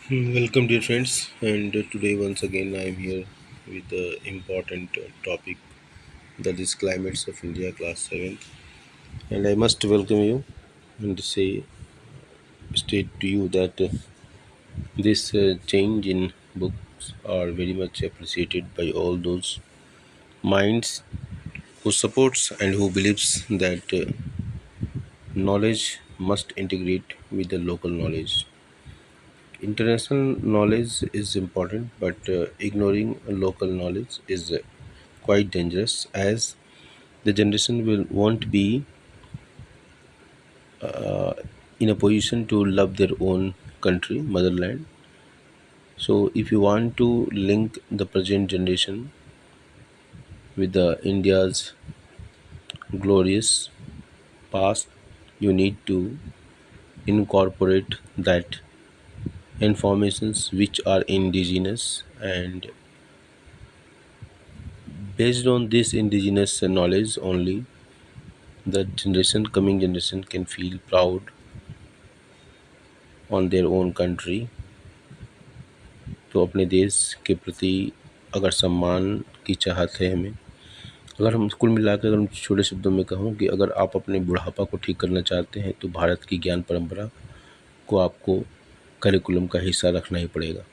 Welcome, dear friends. And today, once again, I am here with the important topic that is climates of India, class 7th. And I must welcome you and state to you that this change in books are very much appreciated by all those minds who supports and who believes that knowledge must integrate with the local knowledge. International knowledge is important, but ignoring local knowledge is quite dangerous, as the generation will won't be in a position to love their own country, motherland. So, if you want to link the present generation with the India's glorious past, you need to incorporate that informations which are indigenous, and based on this indigenous knowledge only the coming generation can feel proud on their own country. तो अपने देश के प्रति अगर सम्मान की चाहत है हमें, अगर हम कुल मिलाकर अगर हम छोटे शब्दों में कहूँ कि अगर आप अपने बुढ़ापा को ठीक करना चाहते हैं तो भारत की ज्ञान परंपरा को आपको करिकुलम का हिस्सा रखना ही पड़ेगा।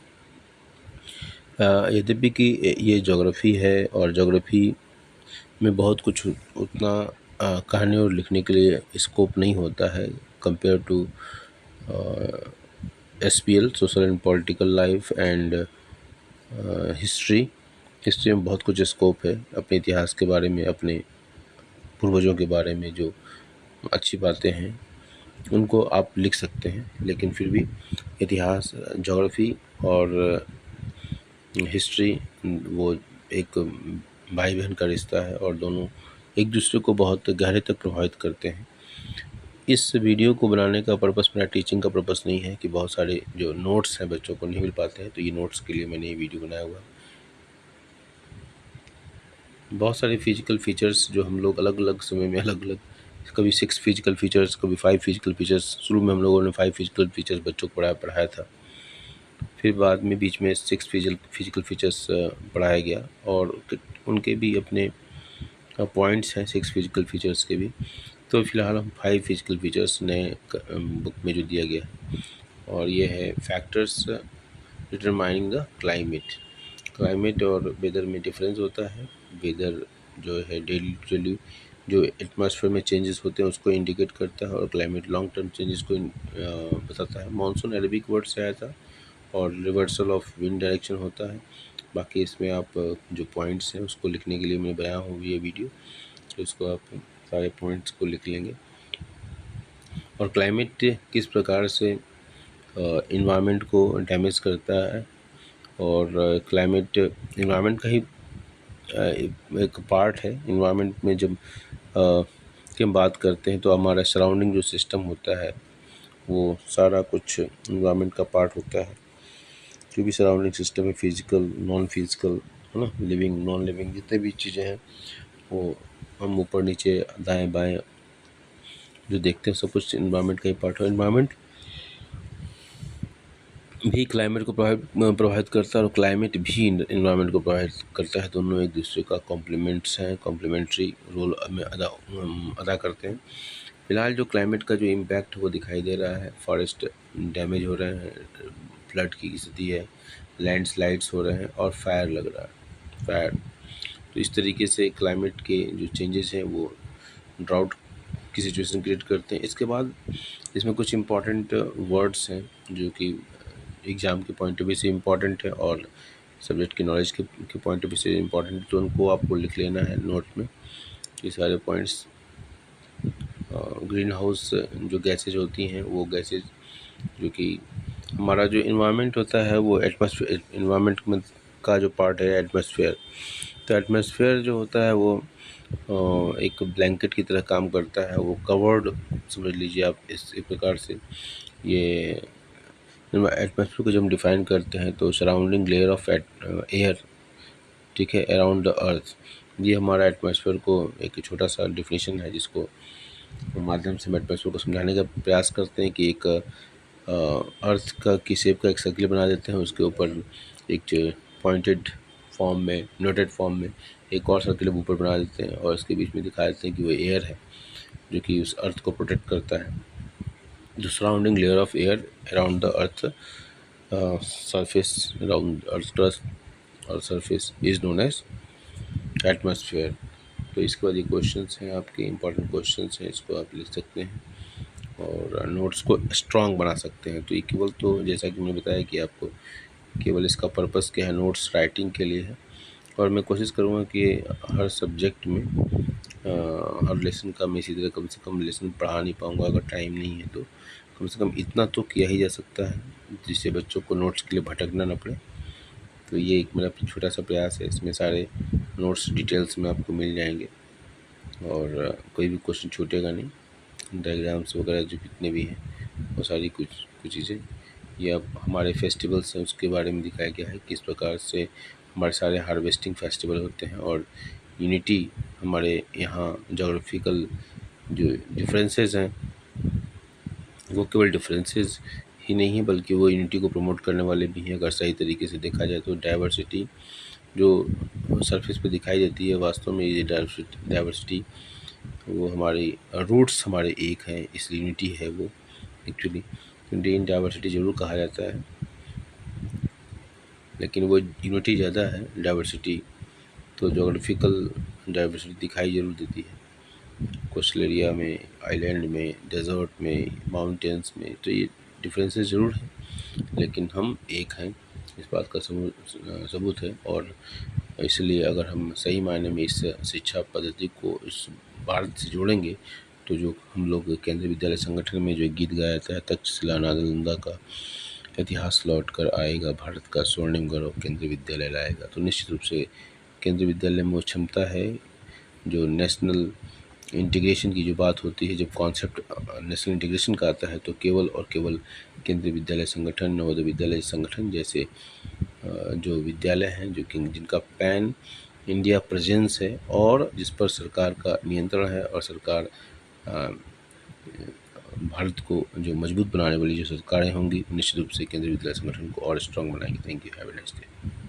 यद्यपि कि ये ज्योग्राफी है और ज्योग्राफी में बहुत कुछ उतना कहने और लिखने के लिए स्कोप नहीं होता है compare to SPL, social and political life and history. History में बहुत कुछ स्कोप है अपने इतिहास के बारे में, अपने पूर्वजों के बारे में जो अच्छी बातें हैं उनको आप लिख सकते हैं, लेकिन फिर भी इतिहास, ज्योग्राफी और हिस्ट्री वो एक भाई बहन का रिश्ता है और दोनों एक दूसरे को बहुत गहरे तक प्रभावित करते हैं। इस वीडियो को बनाने का पर्पस मेरा टीचिंग का पर्पस नहीं है कि बहुत सारे जो नोट्स हैं बच्चों को नहीं मिल पाते हैं, तो ये नोट्स के लिए मैंने ये वीडियो बनाया हुआ है। बहुत सारे फिजिकल फीचर्स जो हम लोग अलग अलग समय में अलग अलग, कभी 6 फिजिकल फीचर्स, कभी 5 फिजिकल फीचर्स, शुरू में हम लोगों ने 5 फिजिकल फीचर्स बच्चों को पढ़ाया था, फिर बाद में बीच में 6 फिजिकल फीचर्स पढ़ाया गया और उनके भी अपने पॉइंट्स हैं 6 फिजिकल फीचर्स के भी। तो फिलहाल हम 5 फिजिकल फीचर्स नए बुक में जो दिया गया है, और ये है factors determining the climate. Climate और वेदर में डिफरेंस होता है। वेदर जो है डेली जो एटमॉस्फेयर में चेंजेस होते हैं उसको इंडिकेट करता है, और क्लाइमेट लॉन्ग टर्म चेंजेस को बताता है। मानसून अरबिक वर्ड से आया था और रिवर्सल ऑफ विंड डायरेक्शन होता है। बाकी इसमें आप जो पॉइंट्स हैं उसको लिखने के लिए मैं बनाया हूँ ये वीडियो, तो इसको आप सारे पॉइंट्स को लिख लेंगे। और क्लाइमेट किस प्रकार से इन्वायरमेंट को डैमेज करता है, और क्लाइमेट इन्वायरमेंट का ही एक पार्ट है। इन्वायरमेंट में जब की हम बात करते हैं तो हमारा सराउंडिंग जो सिस्टम होता है वो सारा कुछ इन्वायरमेंट का पार्ट होता है। जो भी सराउंडिंग सिस्टम है, फिजिकल, नॉन फिजिकल, है ना, लिविंग, नॉन लिविंग, जितने भी चीज़ें हैं वो हम ऊपर नीचे दाएं बाएं जो देखते हैं सब कुछ इन्वायरमेंट का ही पार्ट है। इन्वायरमेंट भी क्लाइमेट को प्रभावित करता है और क्लाइमेट भी इन्वायरमेंट को प्रभावित करता है। दोनों एक दूसरे का कॉम्प्लीमेंट्स हैं, कॉम्प्लीमेंट्री रोल में अदा करते हैं। फिलहाल जो क्लाइमेट का जो इम्पैक्ट वो दिखाई दे रहा है, फॉरेस्ट डैमेज हो रहे हैं, फ्लड की स्थिति है, लैंडस्लाइड्स हो रहे हैं और फायर लग रहा है, फायर। तो इस तरीके से क्लाइमेट के जो चेंजेस हैं वो ड्राउट की सिचुएशन क्रिएट करते हैं। इसके बाद इसमें कुछ इम्पॉर्टेंट वर्ड्स हैं जो कि एग्ज़ाम के पॉइंट ऑफ व्यू से इम्पॉर्टेंट है और सब्जेक्ट की नॉलेज के पॉइंट ऑफ व्यू से इम्पॉर्टेंट है, तो उनको आपको लिख लेना है नोट में, ये सारे पॉइंट्स। ग्रीन हाउस जो गैसेज होती हैं वो गैसेज जो कि हमारा जो इन्वायरमेंट होता है वो एटमॉस्फेयर, इन्वायरमेंट में का जो पार्ट है एटमॉस्फेयर। तो एटमॉस्फेयर जो होता है वो एक ब्लैंकेट की तरह काम करता है, वो कवर्ड समझ लीजिए आप इस एक प्रकार से। ये एटमॉस्फेयर को जब हम डिफाइन करते हैं तो सराउंडिंग लेयर ऑफ एयर, ठीक है, अराउंड द अर्थ, ये हमारा एटमॉस्फेयर को एक छोटा सा डिफिनेशन है जिसको माध्यम से हम एटमॉस्फेयर को समझाने का प्रयास करते हैं कि एक अर्थ का की शेप का एक सर्किल बना देते हैं, उसके ऊपर एक पॉइंटेड फॉर्म में, नोटेड फॉर्म में एक और सर्किल ऊपर बना देते हैं और इसके बीच में दिखा देते हैं कि वो एयर है जो कि उस अर्थ को प्रोटेक्ट करता है। The surrounding layer of air around the earth surface, around earth crust और surface is known as atmosphere. तो इसके बाद ये क्वेश्चंस हैं आपके, इंपॉर्टेंट क्वेश्चंस हैं, इसको आप लिख सकते हैं और नोट्स को स्ट्रॉन्ग बना सकते हैं। तो ये केवल, तो जैसा कि मैंने बताया कि आपको केवल इसका पर्पस क्या है, नोट्स राइटिंग के लिए है। और मैं कोशिश करूँगा कि हर सब्जेक्ट में हर लेसन का मैं इसी तरह कम से कम लेसन पढ़ा नहीं पाऊँगा, अगर टाइम नहीं है तो कम से कम इतना तो किया ही जा सकता है जिससे बच्चों को नोट्स के लिए भटकना ना पड़े। तो ये एक मेरा छोटा सा प्रयास है, इसमें सारे नोट्स डिटेल्स में आपको मिल जाएंगे और कोई भी क्वेश्चन छूटेगा नहीं। डायग्राम्स वगैरह जो जितने भी हैं वो सारी कुछ कुछ चीज़ें, ये अब हमारे फेस्टिवल्स हैं उसके बारे में दिखाया गया है, किस प्रकार से हमारे सारे हार्वेस्टिंग फेस्टिवल होते हैं और यूनिटी हमारे यहाँ जोग्राफिकल जो डिफरेंसेस हैं वो केवल डिफरेंसेस ही नहीं है बल्कि वो यूनिटी को प्रमोट करने वाले भी हैं। अगर सही तरीके से देखा जाए तो डाइवर्सिटी जो सरफेस पे दिखाई देती है, वास्तव में ये डाइवर्सिटी वो हमारी रूट्स हमारे एक हैं, इसलिए यूनिटी है वो एक्चुअली। इंडियन डाइवर्सिटी ज़रूर कहा जाता है लेकिन वो यूनिटी ज़्यादा है, डाइवर्सिटी तो जोग्राफिकल डाइवर्सिटी दिखाई ज़रूर देती है, कोस्टल एरिया में, आइलैंड में, डेजर्ट में, माउंटेन्स में, तो ये डिफरेंसेस ज़रूर हैं लेकिन हम एक हैं, इस बात का सबूत है। और इसलिए अगर हम सही मायने में इस शिक्षा पद्धति को इस भारत से जोड़ेंगे तो जो हम लोग केंद्रीय विद्यालय संगठन में जो गीत गाया जाता है, तक्षशिला नालंदा का इतिहास लौट कर आएगा, भारत का स्वर्णिम गौरव केंद्रीय विद्यालय लाएगा, तो निश्चित रूप से केंद्रीय विद्यालय में वो क्षमता है जो नेशनल इंटीग्रेशन की जो बात होती है, जब कॉन्सेप्ट नेशनल इंटीग्रेशन का आता है तो केवल और केवल केंद्रीय विद्यालय संगठन, नवोदय विद्यालय संगठन जैसे जो विद्यालय हैं जो कि जिनका पैन इंडिया प्रेजेंस है और जिस पर सरकार का नियंत्रण है और सरकार भारत को जो मजबूत बनाने वाली जो सरकारें होंगी निश्चित रूप से केंद्रीय विद्यालय संगठन को और स्ट्रॉन्ग बनाएंगी। Thank you, have a nice day.